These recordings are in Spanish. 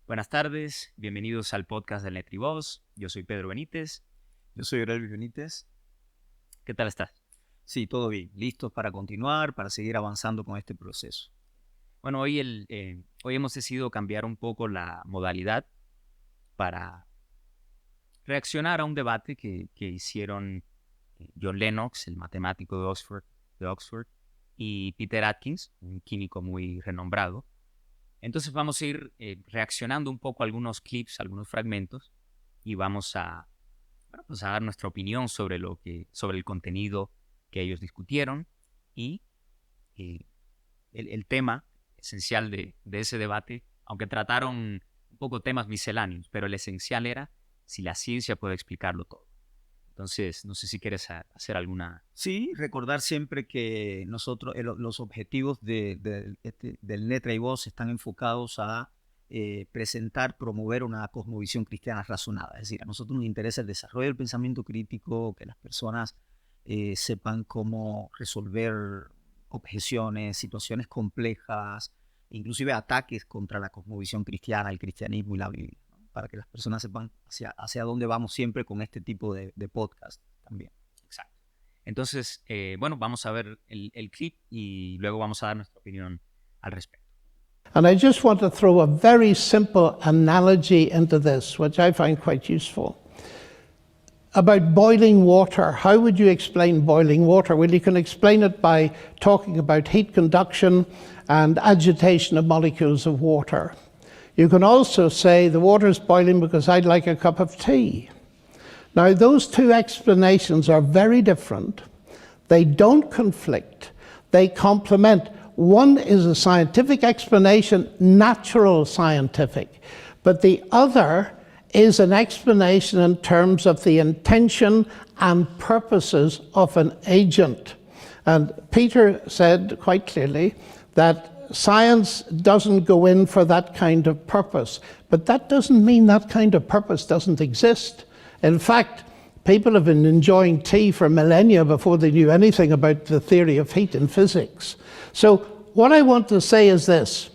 Buenas tardes, bienvenidos al podcast del NetriVoz. Yo soy Pedro Benítez. Yo soy Aurelio Benítez. ¿Qué tal estás? Sí, todo bien. Listos para continuar, para seguir avanzando con este proceso. Bueno, hoy hemos decidido cambiar un poco la modalidad para reaccionar a un debate que hicieron John Lennox, el matemático de Oxford, y Peter Atkins, un químico muy renombrado. Entonces vamos a ir reaccionando un poco a algunos clips, algunos fragmentos, y vamos pues a dar nuestra opinión sobre el contenido que ellos discutieron y eh, el tema esencial de ese debate, aunque trataron un poco temas misceláneos, pero el esencial era si la ciencia puede explicarlo todo. Entonces, no sé si quieres hacer alguna... Sí, recordar siempre que nosotros, los objetivos del NetriVoz están enfocados a presentar, promover una cosmovisión cristiana razonada. Es decir, a nosotros nos interesa el desarrollo del pensamiento crítico, que las personas sepan cómo resolver objeciones, situaciones complejas, inclusive ataques contra la cosmovisión cristiana, el cristianismo y la Biblia, ¿no? Para que las personas sepan hacia dónde vamos siempre con este tipo de podcast también. Exacto. Entonces, bueno, vamos a ver el clip y luego vamos a dar nuestra opinión al respecto. And I just want to throw a very simple analogy into this, which I find quite useful. About boiling water. How would you explain boiling water? Well, you can explain it by talking about heat conduction and agitation of molecules of water. You can also say the water is boiling because I'd like a cup of tea. Now, those two explanations are very different. They don't conflict. They complement. One is a scientific explanation, natural scientific, but the other is an explanation in terms of the intention and purposes of an agent. And Peter said quite clearly that science doesn't go in for that kind of purpose, but that doesn't mean that kind of purpose doesn't exist. In fact, people have been enjoying tea for millennia before they knew anything about the theory of heat in physics. So what I want to say is this.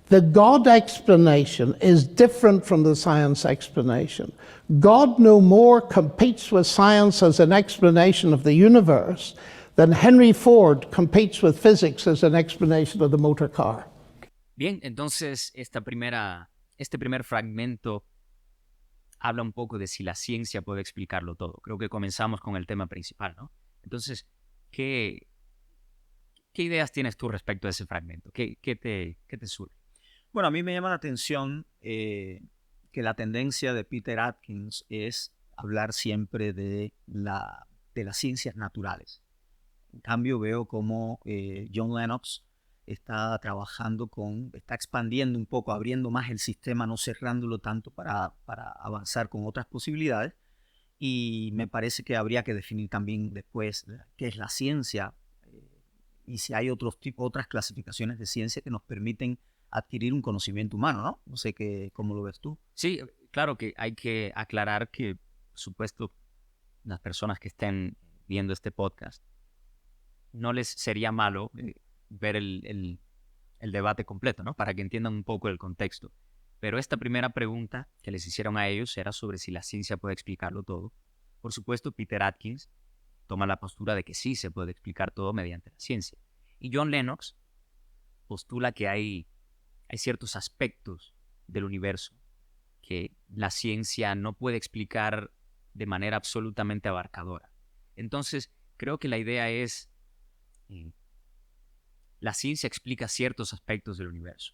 The God explanation is different from the science explanation. God no more competes with science as an explanation of the universe than Henry Ford competes with physics as an explanation of the motor car. Bien, entonces este primer fragmento habla un poco de si la ciencia puede explicarlo todo. Creo que comenzamos con el tema principal, ¿no? Entonces, ¿qué ideas tienes tú respecto a ese fragmento? ¿Qué te surge? Bueno, a mí me llama la atención que la tendencia de Peter Atkins es hablar siempre de las ciencias naturales. En cambio, veo como John Lennox está está expandiendo un poco, abriendo más el sistema, no cerrándolo tanto para avanzar con otras posibilidades. Y me parece que habría que definir también después qué es la ciencia y si hay otras clasificaciones de ciencia que nos permiten adquirir un conocimiento humano, ¿no? No sé cómo lo ves tú. Sí, claro que hay que aclarar que, por supuesto, las personas que estén viendo este podcast, no les sería malo ver el debate completo, ¿no? Para que entiendan un poco el contexto. Pero esta primera pregunta que les hicieron a ellos era sobre si la ciencia puede explicarlo todo. Por supuesto, Peter Atkins toma la postura de que sí se puede explicar todo mediante la ciencia. Y John Lennox postula que hay ciertos aspectos del universo que la ciencia no puede explicar de manera absolutamente abarcadora. Entonces, creo que la idea es, la ciencia explica ciertos aspectos del universo,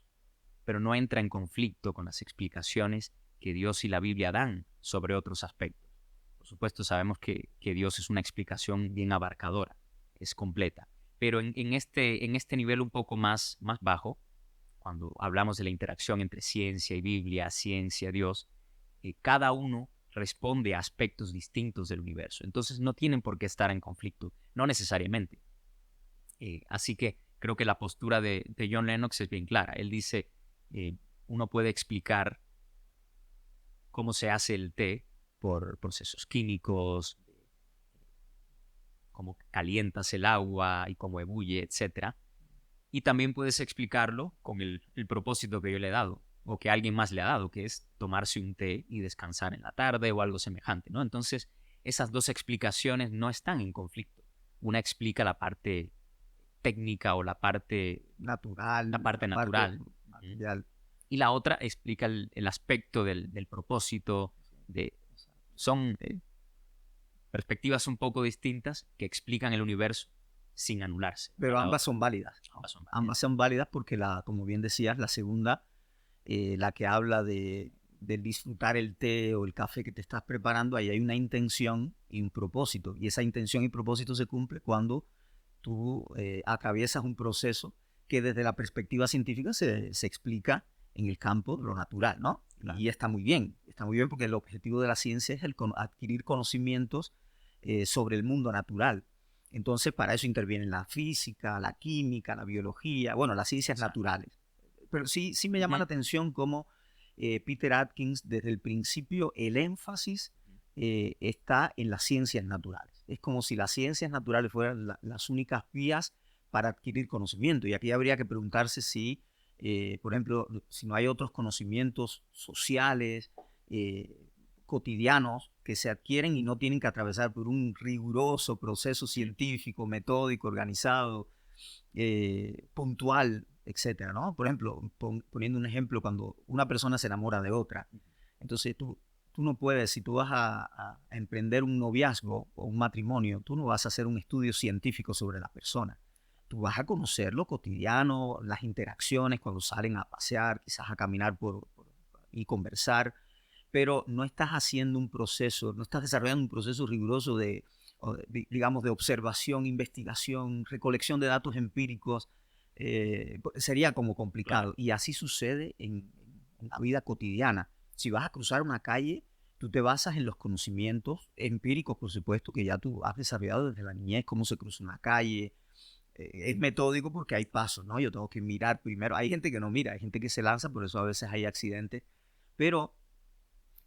pero no entra en conflicto con las explicaciones que Dios y la Biblia dan sobre otros aspectos. Por supuesto, sabemos que Dios es una explicación bien abarcadora, es completa, pero en este nivel un poco más bajo, cuando hablamos de la interacción entre ciencia y Biblia, ciencia, Dios, cada uno responde a aspectos distintos del universo. Entonces no tienen por qué estar en conflicto, no necesariamente. Así que creo que la postura de John Lennox es bien clara. Él dice, uno puede explicar cómo se hace el té por procesos químicos, cómo calientas el agua y cómo ebulle, etc. Y también puedes explicarlo con el propósito que yo le he dado. o que alguien más le ha dado, que es tomarse un té y descansar en la tarde o algo semejante, ¿no? Entonces, esas dos explicaciones no están en conflicto. Una explica la parte técnica o la parte Natural, natural. material. Y la otra explica el aspecto del propósito. Son perspectivas un poco distintas que explican el universo sin anularse. Pero ambas son válidas. Ambas son válidas porque, como bien decías, la segunda, la que habla de disfrutar el té o el café que te estás preparando, ahí hay una intención y un propósito. Y esa intención y propósito se cumple cuando tú atraviesas un proceso que desde la perspectiva científica se explica en el campo de lo natural, ¿no? Claro. Y está muy bien porque el objetivo de la ciencia es adquirir conocimientos sobre el mundo natural. Entonces, para eso intervienen la física, la química, la biología, bueno, las ciencias naturales. Pero sí me llama la atención cómo Peter Atkins, desde el principio, el énfasis está en las ciencias naturales. Es como si las ciencias naturales fueran las únicas vías para adquirir conocimiento. Y aquí habría que preguntarse si, por ejemplo, si no hay otros conocimientos sociales, cotidianos, que se adquieren y no tienen que atravesar por un riguroso proceso científico, metódico, organizado, puntual, etcétera, ¿no? Por ejemplo, poniendo un ejemplo, cuando una persona se enamora de otra, entonces tú no puedes, si tú vas a emprender un noviazgo o un matrimonio, tú no vas a hacer un estudio científico sobre la persona. Tú vas a conocer lo cotidiano, las interacciones cuando salen a pasear, quizás a caminar y conversar, pero no estás haciendo un proceso, no estás desarrollando un proceso riguroso digamos, de observación, investigación, recolección de datos empíricos. Sería como complicado. Claro. Y así sucede en la vida cotidiana. Si vas a cruzar una calle, tú te basas en los conocimientos empíricos, por supuesto, que ya tú has desarrollado desde la niñez, cómo se cruza una calle. Es metódico porque hay pasos, ¿no? Yo tengo que mirar primero. Hay gente que no mira, hay gente que se lanza, por eso a veces hay accidentes. Pero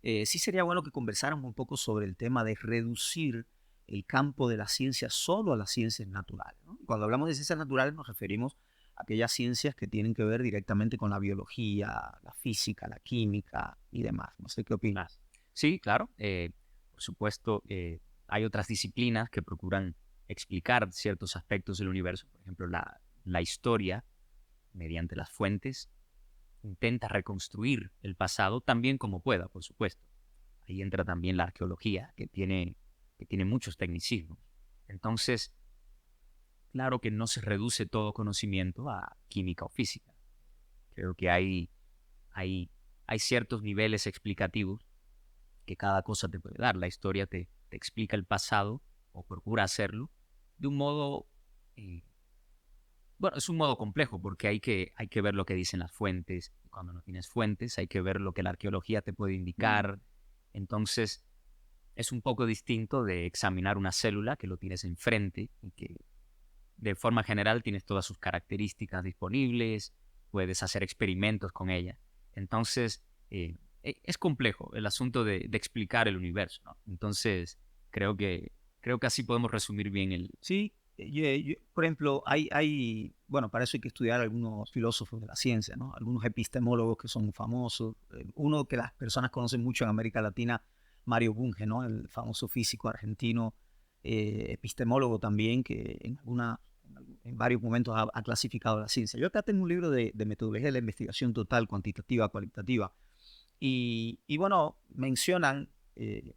sí sería bueno que conversáramos un poco sobre el tema de reducir el campo de la ciencia solo a las ciencias naturales, ¿no? Cuando hablamos de ciencias naturales nos referimos a aquellas ciencias que tienen que ver directamente con la biología, la física, la química y demás. No sé qué opinas. Sí, claro. Por supuesto, hay otras disciplinas que procuran explicar ciertos aspectos del universo. Por ejemplo, la historia, mediante las fuentes, intenta reconstruir el pasado tan bien como pueda, por supuesto. Ahí entra también la arqueología, que tiene muchos tecnicismos. Entonces, claro que no se reduce todo conocimiento a química o física. Creo que hay ciertos niveles explicativos que cada cosa te puede dar. La historia te explica el pasado, o procura hacerlo, de un modo... bueno, es un modo complejo porque hay que ver lo que dicen las fuentes. Cuando no tienes fuentes, hay que ver lo que la arqueología te puede indicar. Entonces, es un poco distinto de examinar una célula que lo tienes enfrente y que de forma general tienes todas sus características disponibles, puedes hacer experimentos con ella. Entonces, es complejo el asunto de explicar el universo, ¿no? Entonces, creo que así podemos resumir bien el... Sí. Por ejemplo, bueno, para eso hay que estudiar algunos filósofos de la ciencia, ¿no? Algunos epistemólogos que son famosos. Uno que las personas conocen mucho en América Latina, Mario Bunge, ¿no? El famoso físico argentino, epistemólogo también, que en varios momentos ha clasificado la ciencia. Yo acá tengo un libro de metodología de la investigación total, cuantitativa, cualitativa, y bueno, mencionan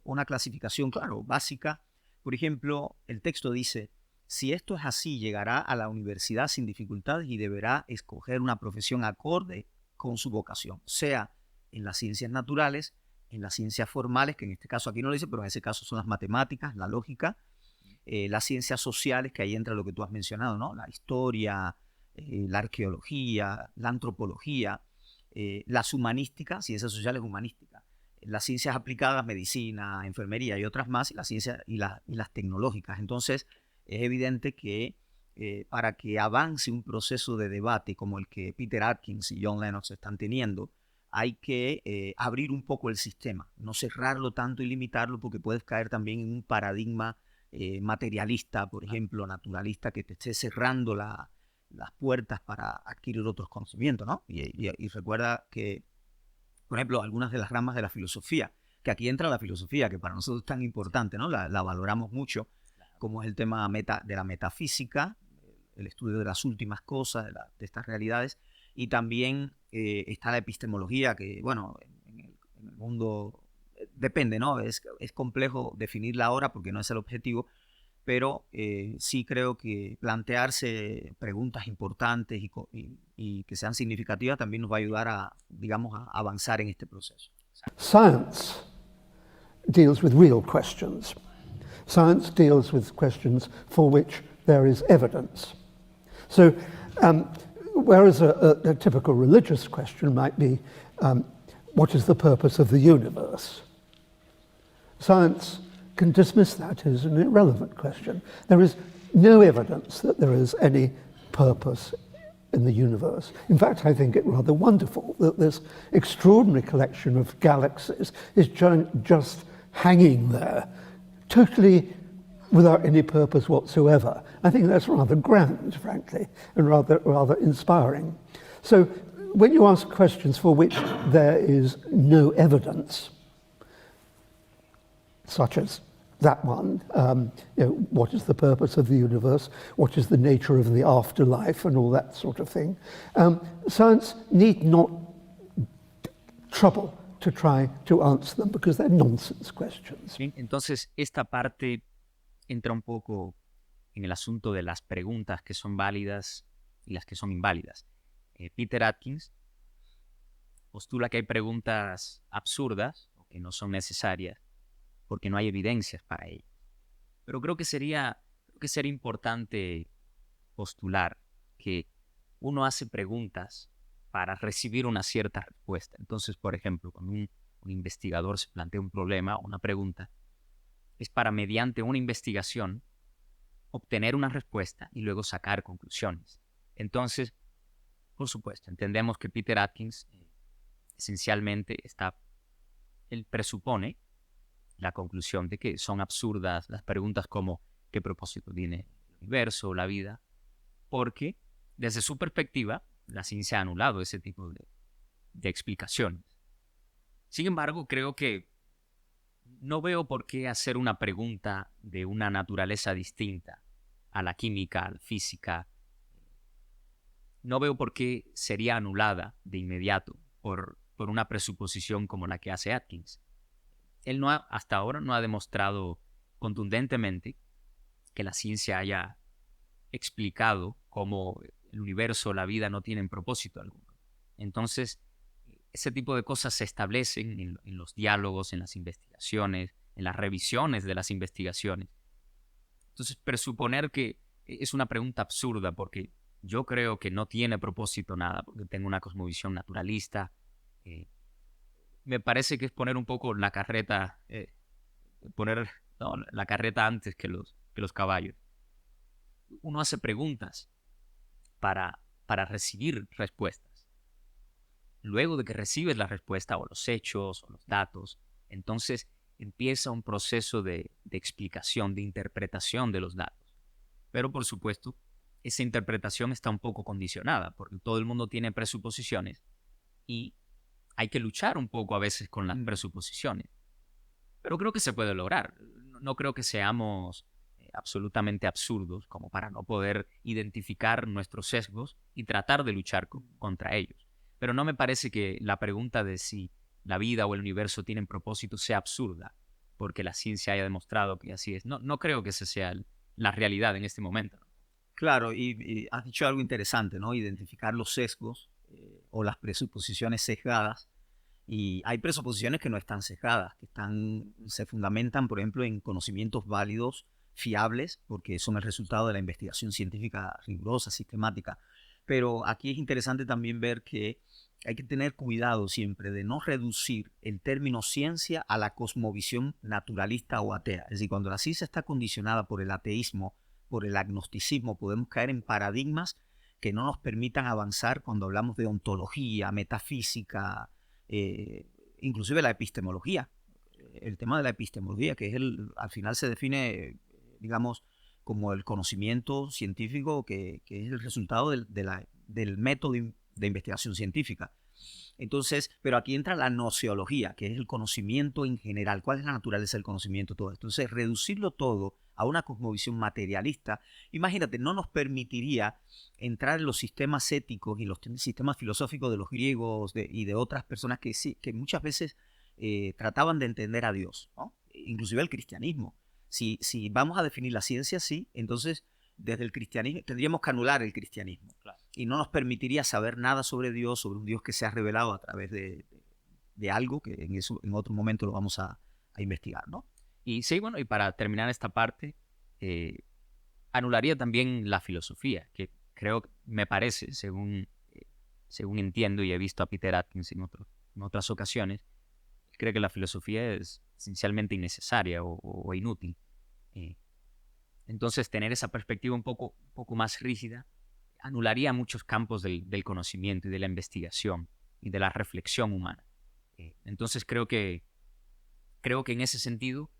una clasificación, claro, básica. Por ejemplo, el texto dice: si esto es así, llegará a la universidad sin dificultades y deberá escoger una profesión acorde con su vocación, sea en las ciencias naturales, en las ciencias formales, que en este caso aquí no lo dice, pero en ese caso son las matemáticas, la lógica, las ciencias sociales, que ahí entra lo que tú has mencionado, ¿no? La historia, la arqueología, la antropología, las humanísticas, ciencias sociales humanísticas, las ciencias aplicadas, medicina, enfermería y otras más, y las ciencias y las tecnológicas. Entonces, es evidente que para que avance un proceso de debate como el que Peter Atkins y John Lennox están teniendo, hay que abrir un poco el sistema, no cerrarlo tanto y limitarlo, porque puedes caer también en un paradigma materialista, por ejemplo, naturalista, que te esté cerrando las puertas para adquirir otros conocimientos, ¿no? Y recuerda que por ejemplo, algunas de las ramas de la filosofía, que aquí entra la filosofía, que para nosotros es tan importante, ¿no? La valoramos mucho, como es el tema de la metafísica, el estudio de las últimas cosas, de estas realidades, y también está la epistemología, que, bueno, en el mundo depende, ¿no? Es complejo definirla ahora porque no es el objetivo, pero sí creo que plantearse preguntas importantes y que sean significativas también nos va a ayudar a, digamos, a avanzar en este proceso. Science deals with real questions. Science deals with questions for which there is evidence. So, whereas a typical religious question might be, what is the purpose of the universe? Science can dismiss that as an irrelevant question. There is no evidence that there is any purpose in the universe. In fact, I think it rather wonderful that this extraordinary collection of galaxies is just hanging there, totally without any purpose whatsoever. I think that's rather grand, frankly, and rather inspiring. So when you ask questions for which there is no evidence, such as that one, what is the purpose of the universe, what is the nature of the afterlife, and all that sort of thing. Science need not trouble to try to answer them because they're nonsense questions. Bien, entonces, esta parte entra un poco en el asunto de las preguntas que son válidas y las que son inválidas. Peter Atkins postula que hay preguntas absurdas o que no son necesarias porque no hay evidencias para ello. Pero creo que sería importante postular que uno hace preguntas para recibir una cierta respuesta. Entonces, por ejemplo, cuando un investigador se plantea un problema o una pregunta, es para, mediante una investigación, obtener una respuesta y luego sacar conclusiones. Entonces, por supuesto, entendemos que Peter Atkins esencialmente él presupone la conclusión de que son absurdas las preguntas como ¿qué propósito tiene el universo o la vida? Porque desde su perspectiva la ciencia ha anulado ese tipo de explicaciones. Sin embargo, creo que no veo por qué hacer una pregunta de una naturaleza distinta a la química, a la física. No veo por qué sería anulada de inmediato por una presuposición como la que hace Atkins. Él hasta ahora no ha demostrado contundentemente que la ciencia haya explicado cómo el universo o la vida no tienen propósito alguno. Entonces, ese tipo de cosas se establecen en los diálogos, en las investigaciones, en las revisiones de las investigaciones. Entonces, presuponer que es una pregunta absurda porque yo creo que no tiene propósito nada, porque tengo una cosmovisión naturalista, me parece que es poner un poco la carreta, la carreta antes que los caballos. Uno hace preguntas para recibir respuestas. Luego de que recibes la respuesta o los hechos o los datos, entonces empieza un proceso de explicación, de interpretación de los datos. Pero por supuesto, esa interpretación está un poco condicionada porque todo el mundo tiene presuposiciones y hay que luchar un poco a veces con las presuposiciones. Pero creo que se puede lograr. No creo que seamos absolutamente absurdos como para no poder identificar nuestros sesgos y tratar de luchar contra ellos. Pero no me parece que la pregunta de si la vida o el universo tienen propósito sea absurda porque la ciencia haya demostrado que así es. No creo que esa sea la realidad en este momento. Claro, y has dicho algo interesante, ¿no? Identificar los sesgos o las presuposiciones sesgadas. Y hay presuposiciones que no están sesgadas, que se fundamentan, por ejemplo, en conocimientos válidos, fiables, porque son el resultado de la investigación científica rigurosa, sistemática. Pero aquí es interesante también ver que hay que tener cuidado siempre de no reducir el término ciencia a la cosmovisión naturalista o atea. Es decir, cuando la ciencia está condicionada por el ateísmo, por el agnosticismo, podemos caer en paradigmas que no nos permitan avanzar cuando hablamos de ontología, metafísica, inclusive la epistemología. El tema de la epistemología, que al final se define, digamos, como el conocimiento científico que es el resultado del método de investigación científica. Entonces, pero aquí entra la nociología, que es el conocimiento en general. ¿Cuál es la naturaleza del conocimiento? Todo esto. Entonces, reducirlo todo a una cosmovisión materialista, imagínate, no nos permitiría entrar en los sistemas éticos y los sistemas filosóficos de los griegos y de otras personas que, sí, que muchas veces trataban de entender a Dios, ¿no? Inclusive el cristianismo. Si vamos a definir la ciencia así, entonces desde el cristianismo tendríamos que anular el cristianismo. Claro. Y no nos permitiría saber nada sobre Dios, sobre un Dios que se ha revelado a través de algo que en otro momento lo vamos a investigar, ¿no? Y sí, bueno, y para terminar esta parte, anularía también la filosofía, que creo, me parece, según entiendo y he visto a Peter Atkins en otras ocasiones, cree que la filosofía es esencialmente innecesaria o inútil. Entonces, tener esa perspectiva un poco más rígida anularía muchos campos del conocimiento y de la investigación y de la reflexión humana. Entonces, creo que en ese sentido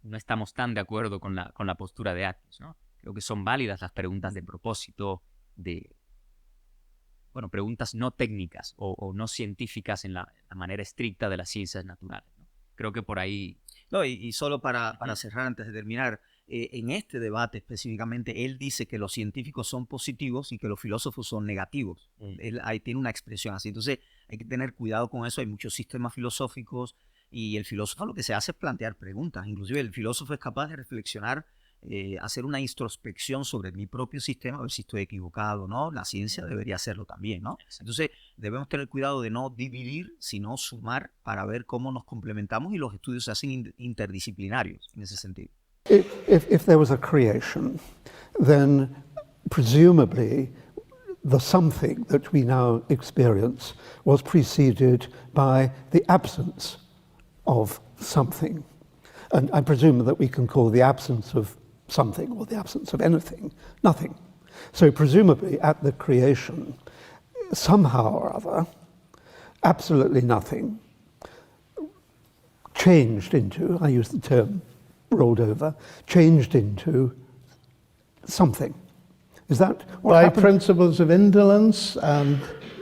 no estamos tan de acuerdo con la postura de Atkins, ¿no? Creo que son válidas las preguntas de propósito, preguntas no técnicas o no científicas en la manera estricta de las ciencias naturales, ¿no? Creo que por ahí... No, y solo para cerrar antes de terminar, en este debate específicamente, él dice que los científicos son positivos y que los filósofos son negativos. Él ahí tiene una expresión así. Entonces hay que tener cuidado con eso. Hay muchos sistemas filosóficos y el filósofo lo que se hace es plantear preguntas. Inclusive el filósofo es capaz de reflexionar, hacer una introspección sobre mi propio sistema, a ver si estoy equivocado, ¿no? La ciencia debería hacerlo también, ¿no? Entonces debemos tener cuidado de no dividir, sino sumar para ver cómo nos complementamos, y los estudios se hacen interdisciplinarios en ese sentido. If there was a creation, then presumably the something that we now experience was preceded by the absence of something. And I presume that we can call the absence of something or the absence of anything nothing. So presumably at the creation, somehow or other, absolutely nothing changed into, I use the term rolled over, changed into something. Is that what By happened? principles of indolence and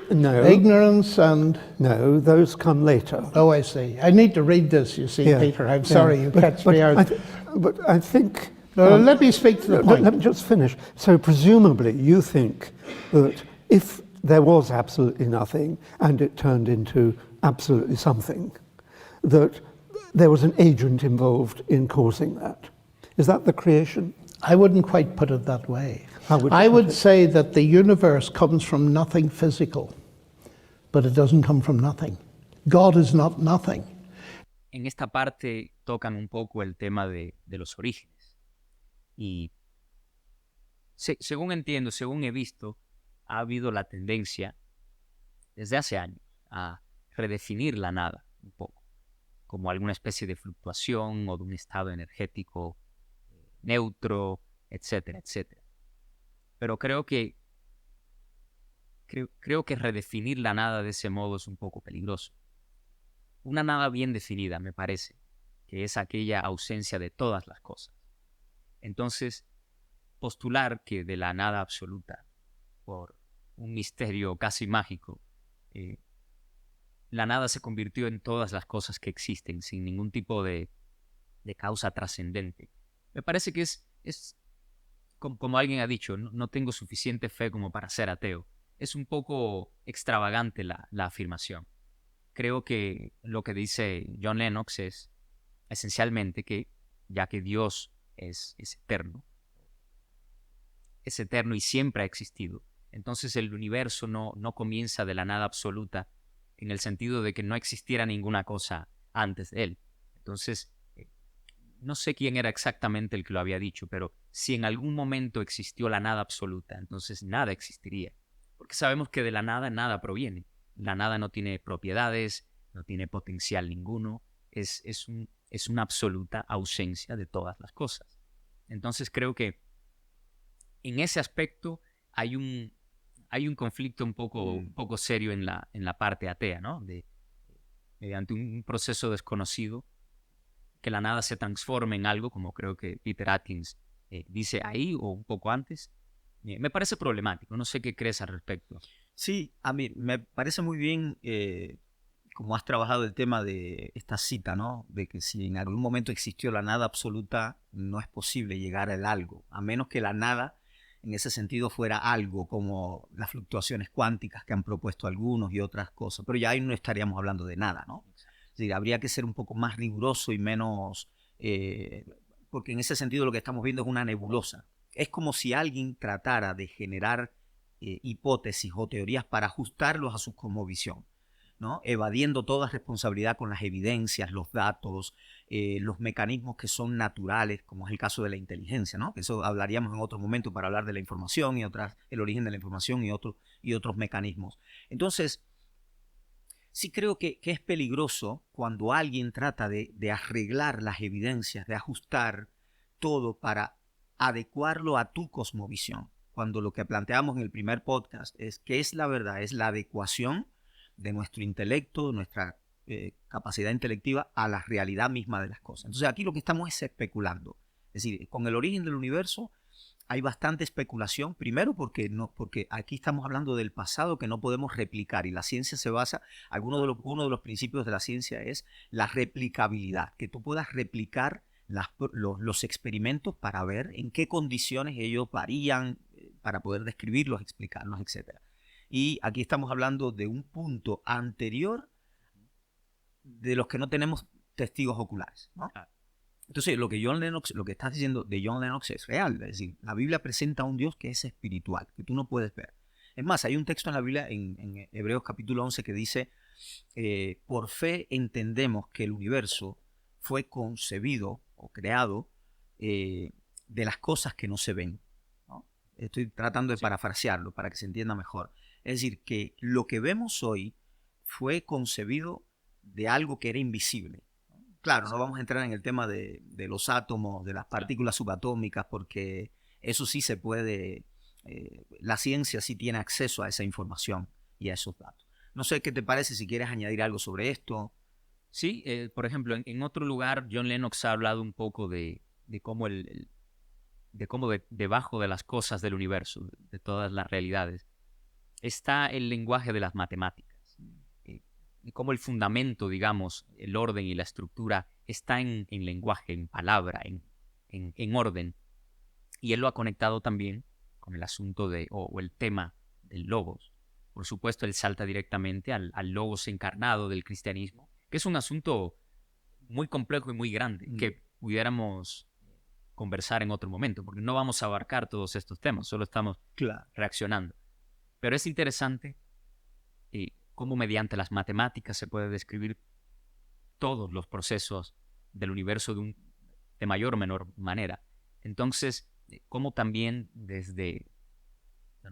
No. ignorance and... No, those come later. Oh, I see. I need to read this, you see, Yeah, Peter. I'm yeah. sorry, you catch me out. But I think... No, let me speak to the point. Let me just finish. So presumably you think that if there was absolutely nothing and it turned into absolutely something, that there was an agent involved in causing that. Is that the creation? I wouldn't quite put it that way. How would you I put would it? say that the universe comes from nothing physical, but it doesn't come from nothing. God is not nothing. En esta parte tocan un poco el tema de los orígenes. Y según entiendo, según he visto, ha habido la tendencia desde hace años a redefinir la nada un poco, como alguna especie de fluctuación o de un estado energético neutro, etcétera, etcétera. Pero creo que redefinir la nada de ese modo es un poco peligroso. Una nada bien definida, me parece, que es aquella ausencia de todas las cosas. Entonces, postular que de la nada absoluta, por un misterio casi mágico, la nada se convirtió en todas las cosas que existen, sin ningún tipo de causa trascendente. Me parece que es como alguien ha dicho, no tengo suficiente fe como para ser ateo. Es un poco extravagante la afirmación. Creo que lo que dice John Lennox es esencialmente que, ya que Dios es eterno y siempre ha existido, entonces el universo no comienza de la nada absoluta, en el sentido de que no existiera ninguna cosa antes de él. Entonces, no sé quién era exactamente el que lo había dicho, pero si en algún momento existió la nada absoluta, entonces nada existiría. Porque sabemos que de la nada nada proviene. La nada no tiene propiedades, no tiene potencial ninguno, es una absoluta ausencia de todas las cosas. Entonces creo que en ese aspecto hay un conflicto un poco serio en la parte atea, ¿no? Mediante un proceso desconocido, que la nada se transforme en algo, como creo que Peter Atkins dice ahí o un poco antes, me parece problemático. No sé qué crees al respecto. Sí, a mí me parece muy bien como has trabajado el tema de esta cita, ¿no? De que si en algún momento existió la nada absoluta, no es posible llegar al algo, a menos que la nada en ese sentido fuera algo como las fluctuaciones cuánticas que han propuesto algunos y otras cosas, pero ya ahí no estaríamos hablando de nada, ¿no? Es decir, habría que ser un poco más riguroso y menos, porque en ese sentido lo que estamos viendo es una nebulosa. Es como si alguien tratara de generar hipótesis o teorías para ajustarlos a su cosmovisión, ¿no? Evadiendo toda responsabilidad con las evidencias, los datos, los mecanismos que son naturales, como es el caso de la inteligencia, ¿no? Eso hablaríamos en otro momento para hablar de la información y otras, el origen de la información y otros mecanismos. Entonces, sí creo que es peligroso cuando alguien trata de arreglar las evidencias, de ajustar todo para adecuarlo a tu cosmovisión. Cuando lo que planteamos en el primer podcast es que es la verdad, es la adecuación de nuestro intelecto, de nuestra capacidad intelectiva a la realidad misma de las cosas. Entonces aquí lo que estamos es especulando. Es decir, con el origen del universo hay bastante especulación, primero porque aquí estamos hablando del pasado que no podemos replicar y la ciencia se basa, uno de los principios de la ciencia es la replicabilidad, que tú puedas replicar los experimentos para ver en qué condiciones ellos varían, para poder describirlos, explicarlos, etc. Y aquí estamos hablando de un punto anterior de los que no tenemos testigos oculares, ¿no? Entonces, lo que estás diciendo de John Lennox es real. Es decir, la Biblia presenta a un Dios que es espiritual, que tú no puedes ver. Es más, hay un texto en la Biblia, en Hebreos capítulo 11, que dice, por fe entendemos que el universo fue concebido o creado de las cosas que no se ven, ¿no? Estoy tratando de parafrasearlo para que se entienda mejor. Es decir, que lo que vemos hoy fue concebido de algo que era invisible. Claro, no vamos a entrar en el tema de los átomos, de las partículas subatómicas, porque eso sí se puede, la ciencia sí tiene acceso a esa información y a esos datos. No sé qué te parece si quieres añadir algo sobre esto. Sí, por ejemplo, en otro lugar, John Lennox ha hablado un poco de cómo debajo de las cosas del universo, de todas las realidades, está el lenguaje de las matemáticas. Y cómo el fundamento, digamos, el orden y la estructura está en lenguaje, en palabra, en orden. Y él lo ha conectado también con el asunto o el tema del logos. Por supuesto, él salta directamente al logos encarnado del cristianismo, que es un asunto muy complejo y muy grande, que pudiéramos conversar en otro momento, porque no vamos a abarcar todos estos temas, solo estamos reaccionando. Pero es interesante cómo mediante las matemáticas se puede describir todos los procesos del universo de mayor o menor manera. Entonces, cómo también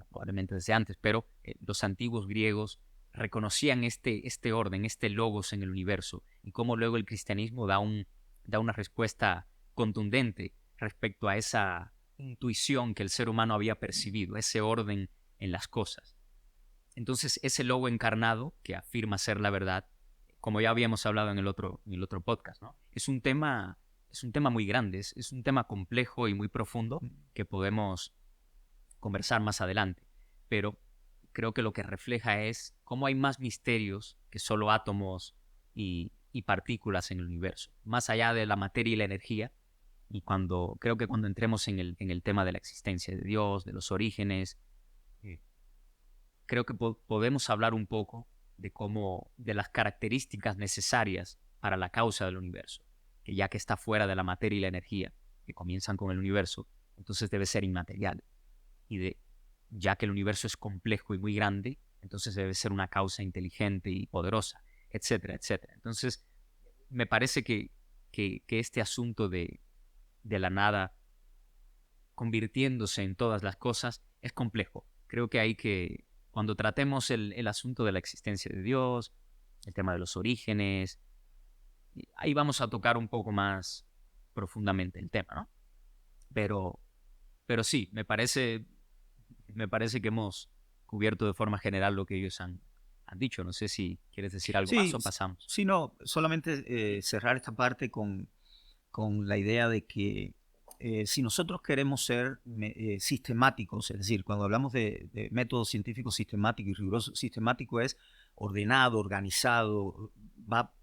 probablemente desde antes, pero los antiguos griegos reconocían este orden, este logos en el universo, y cómo luego el cristianismo da una respuesta contundente respecto a esa intuición que el ser humano había percibido, ese orden en las cosas. Entonces, ese logo encarnado que afirma ser la verdad, como ya habíamos hablado en el otro podcast, ¿no? Es un tema muy grande, es un tema complejo y muy profundo que podemos conversar más adelante. Pero creo que lo que refleja es cómo hay más misterios que solo átomos y partículas en el universo, más allá de la materia y la energía. Y creo que cuando entremos en el tema de la existencia de Dios, de los orígenes, creo que podemos hablar un poco de las características necesarias para la causa del universo, que ya que está fuera de la materia y la energía, que comienzan con el universo, entonces debe ser inmaterial. Ya que el universo es complejo y muy grande, entonces debe ser una causa inteligente y poderosa, etcétera, etcétera. Entonces, me parece que este asunto de la nada convirtiéndose en todas las cosas es complejo. Creo que cuando tratemos el asunto de la existencia de Dios, el tema de los orígenes, ahí vamos a tocar un poco más profundamente el tema, ¿no? Pero sí, me parece que hemos cubierto de forma general lo que ellos han dicho. No sé si quieres decir algo más o pasamos. Sí, no, solamente cerrar esta parte con la idea de que si nosotros queremos ser sistemáticos, es decir, cuando hablamos de método científico sistemático y riguroso, sistemático es ordenado, organizado, va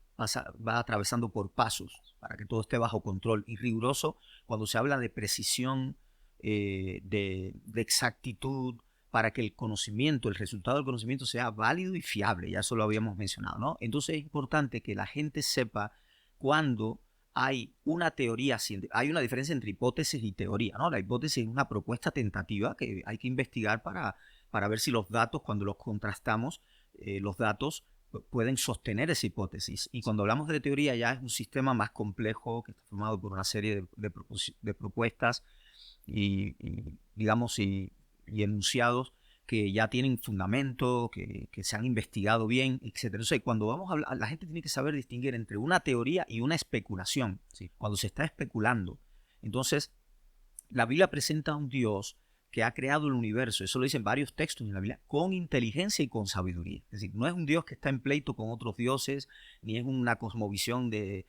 atravesando por pasos para que todo esté bajo control, y riguroso cuando se habla de precisión, de exactitud, para que el conocimiento, el resultado del conocimiento sea válido y fiable, ya eso lo habíamos mencionado, ¿no? Entonces es importante que la gente sepa cuando hay una teoría, hay una diferencia entre hipótesis y teoría, ¿no? La hipótesis es una propuesta tentativa que hay que investigar para ver si los datos, cuando los contrastamos, los datos pueden sostener esa hipótesis. Y cuando hablamos de teoría ya es un sistema más complejo que está formado por una serie de propuestas digamos, y enunciados que ya tienen fundamento, que se han investigado bien, etc. Entonces, cuando vamos a hablar, la gente tiene que saber distinguir entre una teoría y una especulación. Sí. Cuando se está especulando. Entonces, la Biblia presenta a un Dios que ha creado el universo, eso lo dicen varios textos en la Biblia, con inteligencia y con sabiduría. Es decir, no es un Dios que está en pleito con otros dioses, ni es una cosmovisión de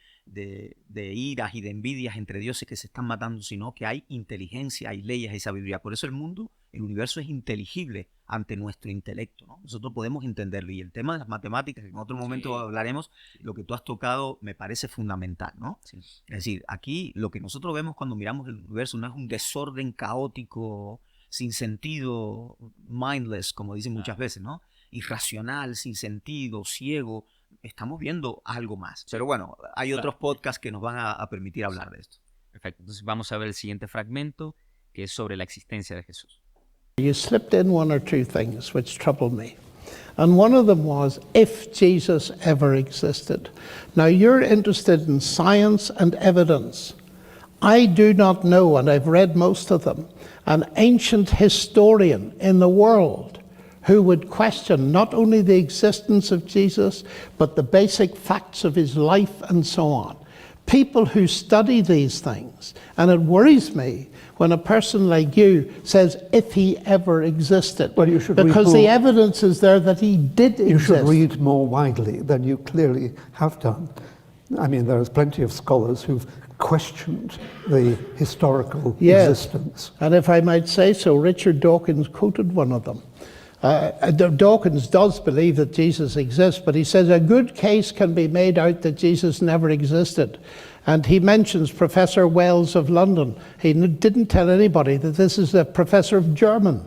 iras y de envidias entre dioses que se están matando, sino que hay inteligencia, hay leyes, hay sabiduría. Por eso el mundo, el universo es inteligible ante nuestro intelecto, ¿no? Nosotros podemos entenderlo. Y el tema de las matemáticas, que en otro momento hablaremos, lo que tú has tocado me parece fundamental, ¿no? Sí. Es decir, aquí lo que nosotros vemos cuando miramos el universo no es un desorden caótico, sin sentido, mindless, como dicen muchas veces, ¿no? Irracional, sin sentido, ciego. Estamos viendo algo más. Pero bueno, hay otros podcasts que nos van a permitir hablar de esto. Perfecto. Entonces vamos a ver el siguiente fragmento, que es sobre la existencia de Jesús. You slipped in one or two things which troubled me. And one of them was if Jesus ever existed. Now you're interested in science and evidence. I do not know, and I've read most of them, an ancient historian in the world who would question not only the existence of Jesus, but the basic facts of his life and so on. People who study these things, and it worries me when a person like you says, if he ever existed. Well, you should because read the more. evidence is there that he did exist. You should read more widely than you clearly have done. I mean, there's plenty of scholars who've questioned the historical existence. And if I might say so, Richard Dawkins quoted one of them. Dawkins does believe that Jesus exists, but he says a good case can be made out that Jesus never existed. And he mentions Professor Wells of London. He didn't tell anybody that this is a professor of German,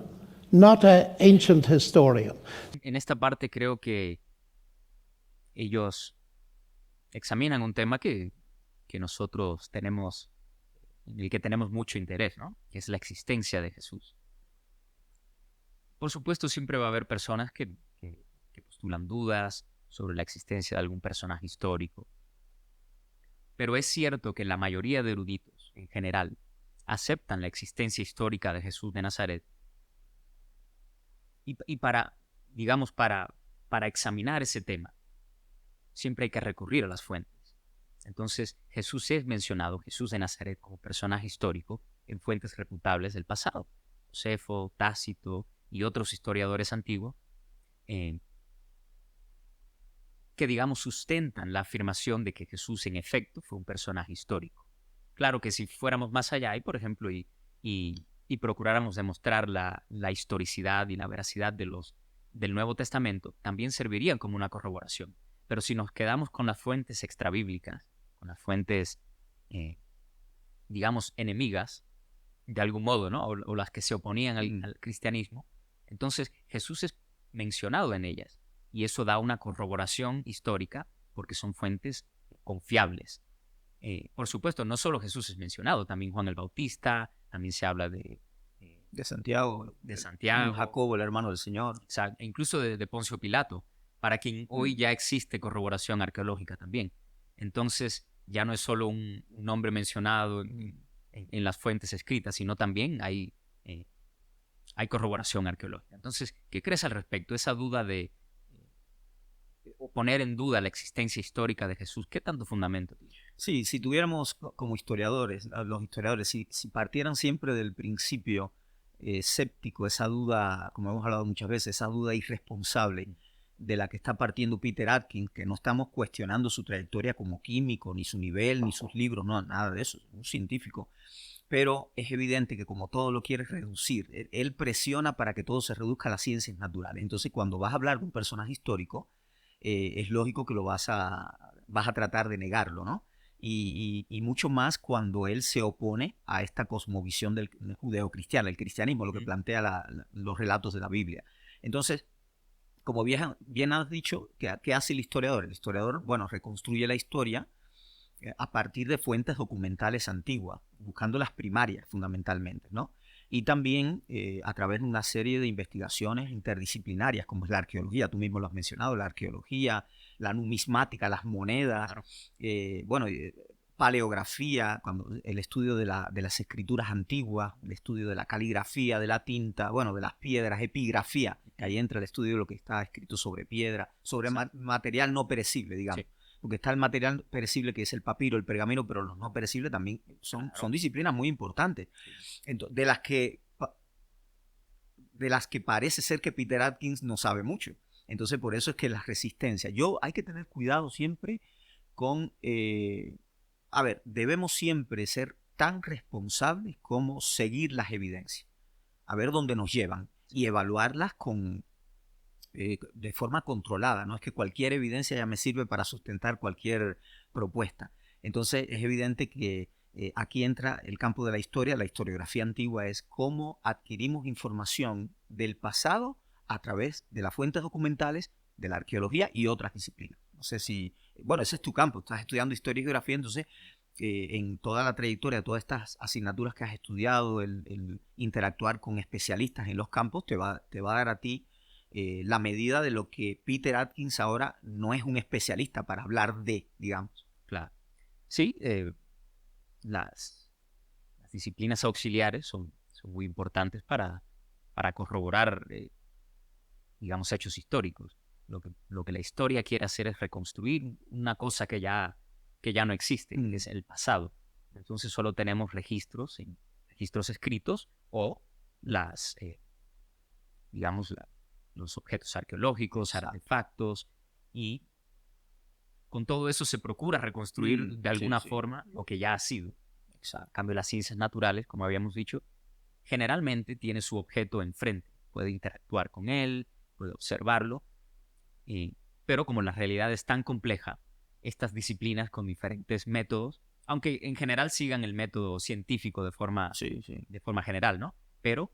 not an ancient historian. En esta parte creo que ellos examinan un tema que nosotros tenemos, en el que tenemos mucho interés, ¿no? Que es la existencia de Jesús. Por supuesto, siempre va a haber personas que postulan dudas sobre la existencia de algún personaje histórico. Pero es cierto que la mayoría de eruditos, en general, aceptan la existencia histórica de Jesús de Nazaret. Y para examinar ese tema, siempre hay que recurrir a las fuentes. Entonces, Jesús es mencionado, Jesús de Nazaret, como personaje histórico en fuentes reputables del pasado. Josefo, Tácito y otros historiadores antiguos que, digamos, sustentan la afirmación de que Jesús, en efecto, fue un personaje histórico. Claro que si fuéramos más allá y, por ejemplo, y procuráramos demostrar la historicidad y la veracidad del Nuevo Testamento, también servirían como una corroboración. Pero si nos quedamos con las fuentes extrabíblicas, con las fuentes, digamos, enemigas, de algún modo, ¿no? O las que se oponían al cristianismo, entonces Jesús es mencionado en ellas. Y eso da una corroboración histórica porque son fuentes confiables. Por supuesto, no solo Jesús es mencionado, también Juan el Bautista, también se habla de Santiago, Jacobo, el hermano del Señor. Exacto, e incluso de Poncio Pilato, para quien hoy ya existe corroboración arqueológica también. Entonces, ya no es solo un nombre mencionado en las fuentes escritas, sino también hay corroboración arqueológica. Entonces, ¿qué crees al respecto? Esa duda de poner en duda la existencia histórica de Jesús, ¿qué tanto fundamento tiene? Sí, si tuviéramos como historiadores, los historiadores, si partieran siempre del principio escéptico, esa duda, como hemos hablado muchas veces, esa duda irresponsable de la que está partiendo Peter Atkins, que no estamos cuestionando su trayectoria como químico, ni su nivel, ni sus libros, no, nada de eso, es un científico. pero es evidente que como todo lo quiere reducir, él presiona para que todo se reduzca a las ciencias naturales. Entonces, cuando vas a hablar de un personaje histórico, es lógico que vas a tratar de negarlo, ¿no? Y mucho más cuando él se opone a esta cosmovisión del judeo-cristiana, el cristianismo, lo que plantea los relatos de la Biblia. Entonces, como bien has dicho, ¿qué hace el historiador? El historiador, bueno, reconstruye la historia a partir de fuentes documentales antiguas, buscando las primarias fundamentalmente, ¿no? Y también a través de una serie de investigaciones interdisciplinarias, como es la arqueología, tú mismo lo has mencionado, la arqueología, la numismática, las monedas, Claro. bueno, paleografía, el estudio de las escrituras antiguas, el estudio de la caligrafía, de la tinta, bueno, de las piedras, epigrafía, que ahí entra el estudio de lo que está escrito sobre piedra, sobre material no perecible, digamos. Sí. Porque está el material perecible que es el papiro, el pergamino, pero los no perecibles también son disciplinas muy importantes. Entonces, de las que parece ser que Peter Atkins no sabe mucho. Entonces, por eso es que la resistencia. Hay que tener cuidado siempre con... debemos siempre ser tan responsables como seguir las evidencias, a ver dónde nos llevan y evaluarlas de forma controlada. No es que cualquier evidencia ya me sirve para sustentar cualquier propuesta. Entonces es evidente que aquí entra el campo de la historia. La historiografía antigua es cómo adquirimos información del pasado a través de las fuentes documentales, de la arqueología y otras disciplinas. No sé si, bueno, ese es tu campo, estás estudiando historia y geografía, entonces en toda la trayectoria, todas estas asignaturas que has estudiado, el interactuar con especialistas en los campos, te va a dar a ti la medida de lo que Peter Atkins ahora no es un especialista para hablar de, digamos. Claro. Sí, las disciplinas auxiliares son muy importantes para corroborar, digamos, hechos históricos. Lo que la historia quiere hacer es reconstruir una cosa que ya no existe, que es el pasado. Entonces solo tenemos registros escritos o digamos, los objetos arqueológicos, artefactos, y con todo eso se procura reconstruir de alguna forma lo que ya ha sido. En cambio, las ciencias naturales, como habíamos dicho, generalmente tiene su objeto enfrente, puede interactuar con él, puede observarlo, pero como la realidad es tan compleja, estas disciplinas con diferentes métodos, aunque en general sigan el método científico de forma general, ¿no? Pero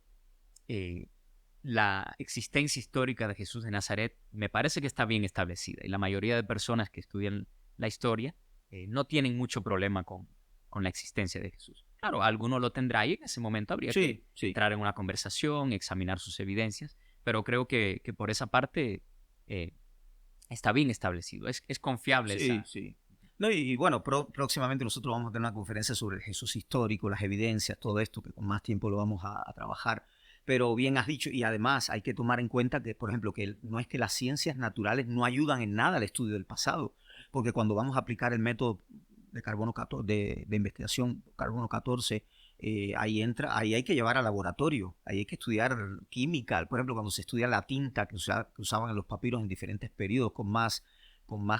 la existencia histórica de Jesús de Nazaret me parece que está bien establecida, y la mayoría de personas que estudian la historia no tienen mucho problema con la existencia de Jesús. Claro, alguno lo tendrá y en ese momento habría que entrar en una conversación, examinar sus evidencias, pero creo que por esa parte está bien establecido, es confiable. Sí. No, y bueno, próximamente nosotros vamos a tener una conferencia sobre el Jesús histórico, las evidencias, todo esto, que con más tiempo lo vamos a trabajar. Pero bien has dicho, y además hay que tomar en cuenta que, por ejemplo, que no es que las ciencias naturales no ayudan en nada al estudio del pasado, porque cuando vamos a aplicar el método de carbono 14, de investigación carbono 14, ahí hay que llevar al laboratorio, ahí hay que estudiar química. Por ejemplo, cuando se estudia la tinta que usaban en los papiros en diferentes periodos con más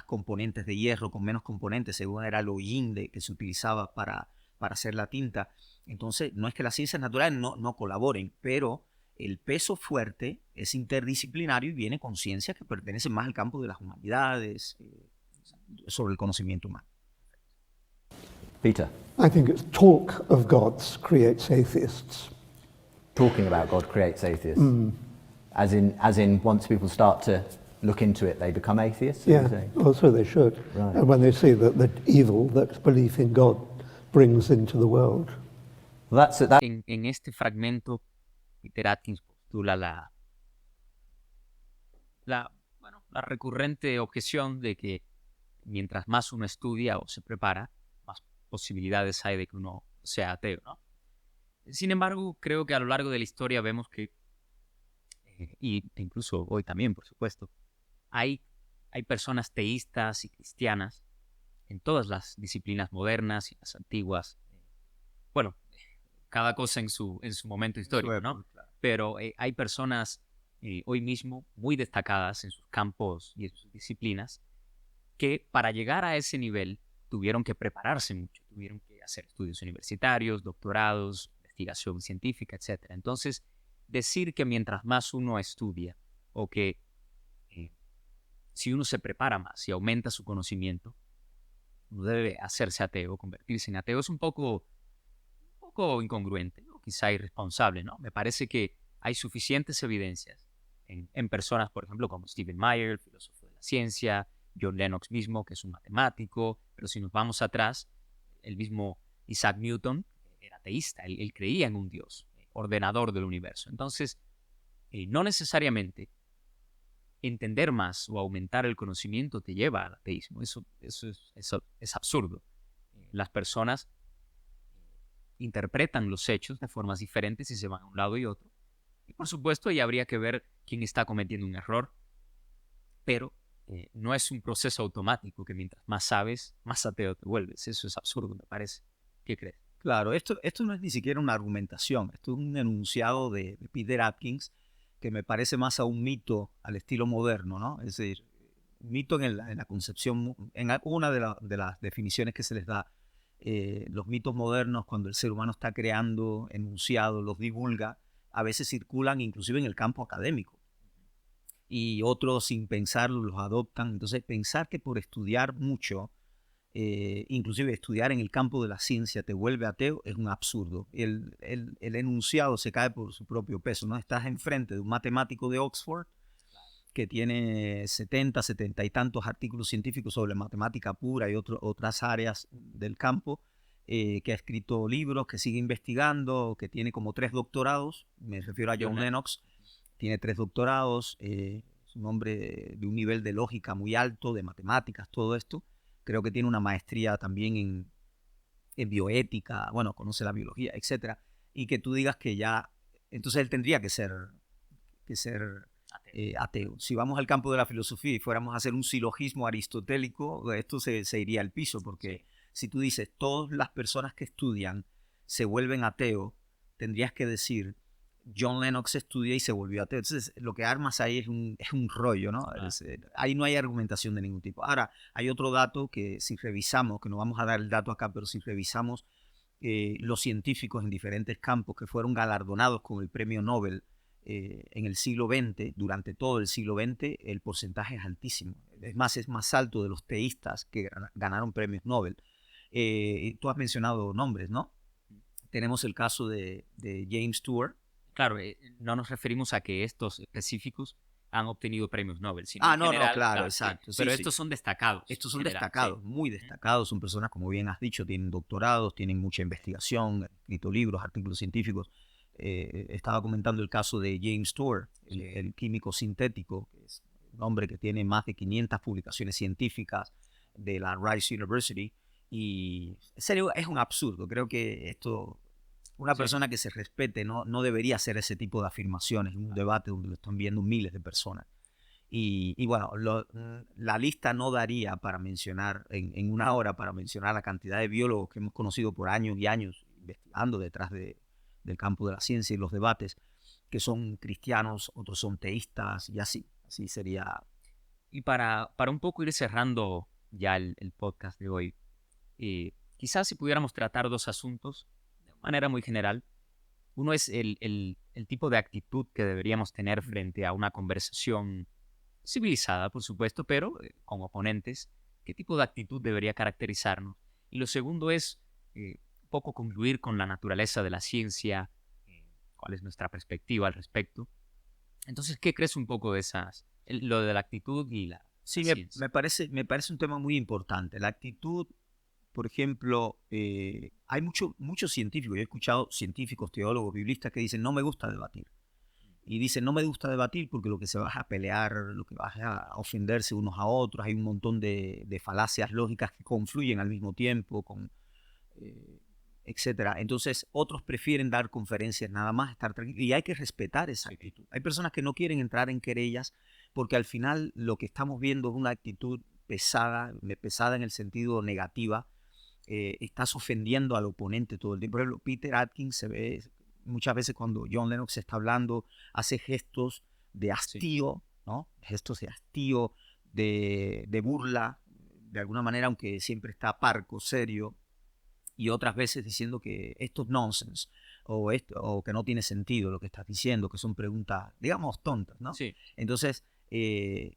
componentes de hierro, con menos componentes, según era el hollín que se utilizaba para hacer la tinta. Entonces, no es que las ciencias naturales no colaboren, pero el peso fuerte es interdisciplinario y viene con ciencias que pertenecen más al campo de las humanidades, sobre el conocimiento humano. Peter. I think it's talk of gods creates atheists. Talking about God creates atheists. As in once people start to look into it, they become atheists? Yeah, well, so they should. Right. And when they see the evil that belief in God brings into the world. Well, En este fragmento, Peter Atkins postula la recurrente objeción de que mientras más uno estudia o se prepara, más posibilidades hay de que uno sea ateo, ¿no? Sin embargo, creo que a lo largo de la historia vemos que, e incluso hoy también, por supuesto, hay personas teístas y cristianas en todas las disciplinas modernas y las antiguas. Bueno, cada cosa en su momento histórico, ¿no? Pero hay personas hoy mismo muy destacadas en sus campos y en sus disciplinas que para llegar a ese nivel tuvieron que prepararse mucho, tuvieron que hacer estudios universitarios, doctorados, investigación científica, etc. Entonces, decir que mientras más uno estudia o que si uno se prepara más y aumenta su conocimiento, uno debe hacerse ateo, convertirse en ateo, es un poco incongruente o quizá irresponsable, ¿no? Me parece que hay suficientes evidencias en personas, por ejemplo, como Stephen Meyer, el filósofo de la ciencia, John Lennox mismo, que es un matemático, pero si nos vamos atrás, el mismo Isaac Newton era ateísta, él creía en un Dios, ordenador del universo. Entonces, no necesariamente entender más o aumentar el conocimiento te lleva al ateísmo. Eso es absurdo. Las personas interpretan los hechos de formas diferentes y se van a un lado y otro. Y por supuesto, ahí habría que ver quién está cometiendo un error, pero no es un proceso automático que mientras más sabes, más ateo te vuelves. Eso es absurdo, me parece. ¿Qué crees? Claro, esto no es ni siquiera una argumentación, esto es un enunciado de Peter Atkins que me parece más a un mito al estilo moderno, ¿no? Es decir, mito en la concepción, en una de las definiciones que se les da. Los mitos modernos, cuando el ser humano está creando enunciados, los divulga, a veces circulan inclusive en el campo académico. Y otros sin pensarlo los adoptan. Entonces pensar que por estudiar mucho, inclusive estudiar en el campo de la ciencia te vuelve ateo es un absurdo. El enunciado se cae por su propio peso, ¿no? Estás enfrente de un matemático de Oxford que tiene 70 y tantos artículos científicos sobre matemática pura y otras áreas del campo, que ha escrito libros, que sigue investigando, que tiene como 3 doctorados. Me refiero a John Lennox. Tiene 3 doctorados, es un hombre de un nivel de lógica muy alto, de matemáticas, todo esto. Creo que tiene una maestría también en bioética, bueno, conoce la biología, etc. Y que tú digas que ya, entonces él tendría que ser ateo. Si vamos al campo de la filosofía y fuéramos a hacer un silogismo aristotélico, esto se iría al piso, porque si tú dices todas las personas que estudian se vuelven ateos, tendrías que decir John Lennox estudia y se volvió ateo. Entonces, lo que armas ahí es un rollo, ¿no? Ahí no hay argumentación de ningún tipo. Ahora, hay otro dato que si revisamos, que no vamos a dar el dato acá, pero si revisamos los científicos en diferentes campos que fueron galardonados con el premio Nobel en el siglo XX, durante todo el siglo XX, el porcentaje es altísimo. Es más alto de los teístas que ganaron premios Nobel. Tú has mencionado nombres, ¿no? Tenemos el caso de James Stewart. Claro, no nos referimos a que estos específicos han obtenido premios Nobel, sino Ah, en no, general, claro, exacto. Pero Sí, estos sí. son destacados. Estos son general, destacados, muy destacados. Son personas, como bien has dicho, tienen doctorados, tienen mucha investigación, han escrito libros, artículos científicos. Estaba comentando el caso de James Stewart, el químico sintético, que es un hombre que tiene más de 500 publicaciones científicas de la Rice University. Y en serio, es un absurdo. Creo que esto, una persona que se respete no debería hacer ese tipo de afirmaciones en un debate donde lo están viendo miles de personas. Y bueno, la lista no daría para mencionar, en una hora, para mencionar la cantidad de biólogos que hemos conocido por años y años investigando detrás del campo de la ciencia y los debates, que son cristianos, otros son teístas y así sería. Y para un poco ir cerrando ya el podcast de hoy, quizás si pudiéramos tratar 2 asuntos de manera muy general. Uno es el tipo de actitud que deberíamos tener frente a una conversación civilizada, por supuesto, pero con oponentes. ¿Qué tipo de actitud debería caracterizarnos? Y lo segundo es un poco concluir con la naturaleza de la ciencia, cuál es nuestra perspectiva al respecto. Entonces, ¿qué crees un poco de lo de la actitud y la Sí, ciencia? me parece un tema muy importante. La actitud, por ejemplo, hay muchos científicos, yo he escuchado científicos, teólogos, biblistas que dicen no me gusta debatir. Y dicen no me gusta debatir porque lo que se va a pelear, lo que va a ofenderse unos a otros, hay un montón de falacias lógicas que confluyen al mismo tiempo, etcétera. Entonces, otros prefieren dar conferencias nada más, estar tranquilos, y hay que respetar esa actitud. Hay personas que no quieren entrar en querellas porque al final lo que estamos viendo es una actitud pesada en el sentido negativa. Estás ofendiendo al oponente todo el tiempo. Por ejemplo, Peter Atkins se ve muchas veces cuando John Lennox está hablando, hace gestos de hastío, ¿no? Gestos de hastío, de burla, de alguna manera, aunque siempre está parco, serio. y otras veces diciendo que esto es nonsense o que no tiene sentido lo que estás diciendo, que son preguntas, digamos, tontas, ¿no? Sí. Entonces, qué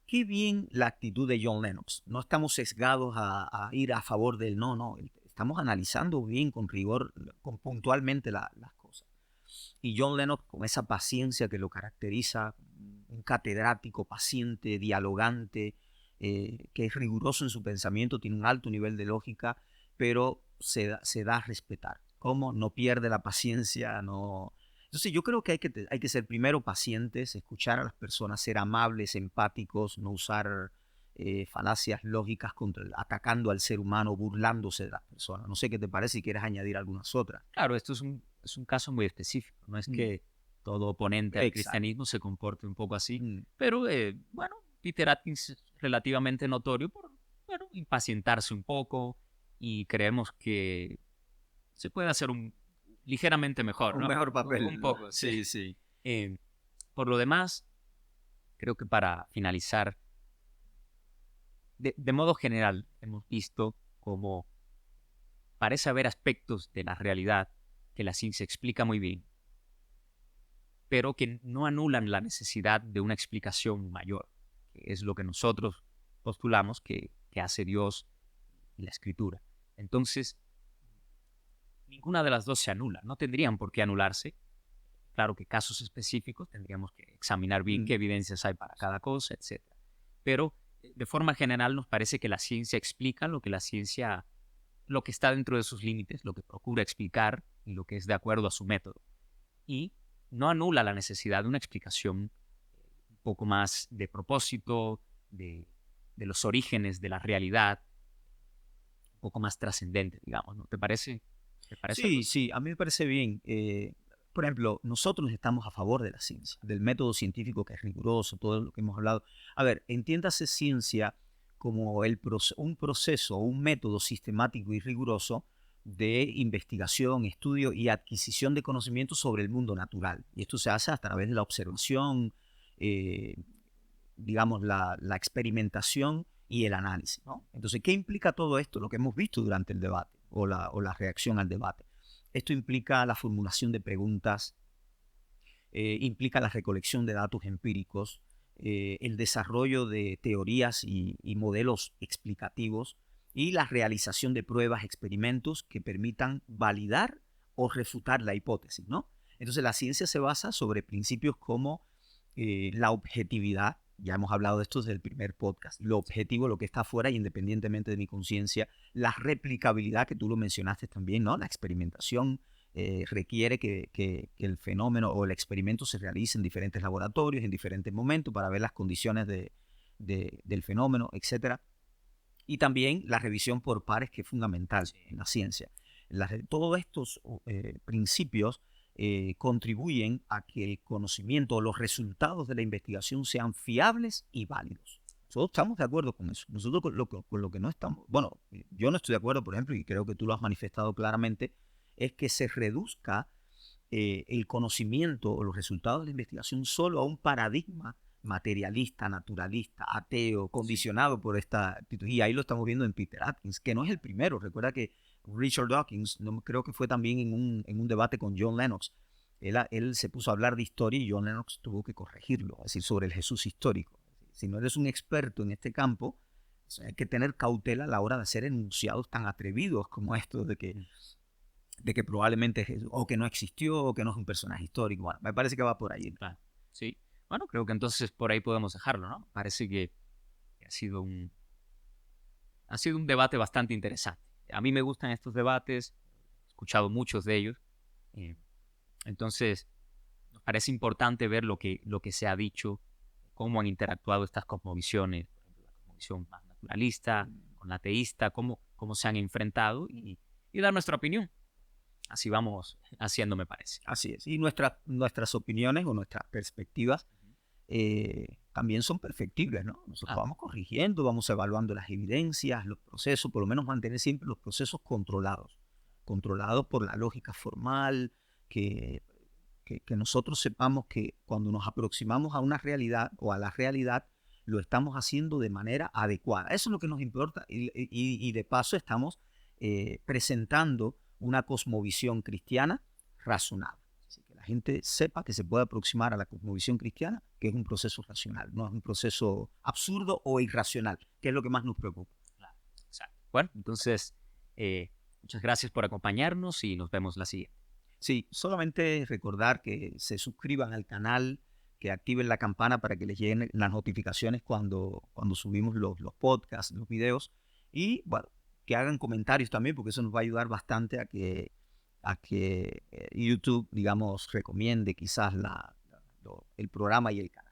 bien la actitud de John Lennox. No estamos sesgados a ir a favor del no. Estamos analizando bien, con rigor, puntualmente las cosas. Y John Lennox, con esa paciencia que lo caracteriza, un catedrático, paciente, dialogante, que es riguroso en su pensamiento, tiene un alto nivel de lógica, pero se da a respetar. ¿Cómo? No pierde la paciencia, no... Entonces yo creo que hay que ser primero pacientes, escuchar a las personas, ser amables, empáticos, no usar falacias lógicas atacando al ser humano, burlándose de las personas. No sé qué te parece, si quieres añadir algunas otras. Claro, esto es un caso muy específico. No es que todo oponente al Exacto. cristianismo se comporte un poco así. Mm. Pero, bueno, Peter Atkins es relativamente notorio por, bueno, impacientarse un poco, y creemos que se puede hacer ligeramente mejor, Un ¿no? mejor papel. Un poco, sí. Sí. Por lo demás, creo que para finalizar, de modo general, hemos visto cómo parece haber aspectos de la realidad que la ciencia explica muy bien, pero que no anulan la necesidad de una explicación mayor, que es lo que nosotros postulamos que hace Dios y la Escritura. Entonces, ninguna de las dos se anula, no tendrían por qué anularse. Claro que casos específicos tendríamos que examinar bien qué evidencias hay para cada cosa, etc. Pero de forma general nos parece que la ciencia explica lo que lo que está dentro de sus límites, lo que procura explicar y lo que es de acuerdo a su método. Y no anula la necesidad de una explicación un poco más de propósito, de los orígenes de la realidad, un poco más trascendente, digamos, ¿no? ¿Te parece? Sí, a mí me parece bien. Por ejemplo, nosotros estamos a favor de la ciencia, del método científico que es riguroso, todo lo que hemos hablado. A ver, entiéndase ciencia como un proceso, un método sistemático y riguroso de investigación, estudio y adquisición de conocimientos sobre el mundo natural. Y esto se hace a través de la observación, digamos, la experimentación y el análisis, ¿no? Entonces, ¿qué implica todo esto? Lo que hemos visto durante el debate o la reacción al debate. Esto implica la formulación de preguntas, implica la recolección de datos empíricos, el desarrollo de teorías y modelos explicativos y la realización de pruebas, experimentos que permitan validar o refutar la hipótesis, ¿no? Entonces la ciencia se basa sobre principios como la objetividad. Ya hemos hablado de esto desde el primer podcast. Lo objetivo, lo que está afuera, independientemente de mi conciencia. La replicabilidad, que tú lo mencionaste también, ¿no? La experimentación requiere que el fenómeno o el experimento se realice en diferentes laboratorios, en diferentes momentos, para ver las condiciones del fenómeno, etc. Y también la revisión por pares, que es fundamental en la ciencia. Todos estos principios contribuyen a que el conocimiento o los resultados de la investigación sean fiables y válidos. Nosotros estamos de acuerdo con eso. Nosotros con lo que no estamos, bueno, yo no estoy de acuerdo, por ejemplo, y creo que tú lo has manifestado claramente, es que se reduzca el conocimiento o los resultados de la investigación solo a un paradigma materialista, naturalista, ateo, condicionado por esta actitud. Y ahí lo estamos viendo en Peter Atkins, que no es el primero. Recuerda que Richard Dawkins, creo que fue también en un debate con John Lennox. Él se puso a hablar de historia y John Lennox tuvo que corregirlo, es decir, sobre el Jesús histórico. Si no eres un experto en este campo, hay que tener cautela a la hora de hacer enunciados tan atrevidos como estos de que probablemente o que no existió o que no es un personaje histórico. Bueno, me parece que va por ahí. Claro, sí. Bueno, creo que entonces por ahí podemos dejarlo, ¿no? Parece que ha sido un debate bastante interesante. A mí me gustan estos debates, he escuchado muchos de ellos. Entonces, nos parece importante ver lo que se ha dicho, cómo han interactuado estas cosmovisiones, por ejemplo, la cosmovisión más naturalista, con la ateísta, cómo se han enfrentado y dar nuestra opinión. Así vamos haciendo, me parece. Así es. Y nuestras opiniones o nuestras perspectivas también son perfectibles, ¿no? Nosotros vamos corrigiendo, vamos evaluando las evidencias, los procesos, por lo menos mantener siempre los procesos controlados por la lógica formal, que nosotros sepamos que cuando nos aproximamos a una realidad o a la realidad, lo estamos haciendo de manera adecuada. Eso es lo que nos importa y de paso estamos presentando una cosmovisión cristiana razonable. Así que la gente sepa que se puede aproximar a la cosmovisión cristiana, que es un proceso racional, no es un proceso absurdo o irracional, que es lo que más nos preocupa. Exacto. Bueno, entonces, muchas gracias por acompañarnos y nos vemos la siguiente. Sí, solamente recordar que se suscriban al canal, que activen la campana para que les lleguen las notificaciones cuando subimos los podcasts, los videos, y bueno, que hagan comentarios también, porque eso nos va a ayudar bastante a que YouTube, digamos, recomiende quizás el programa y el canal.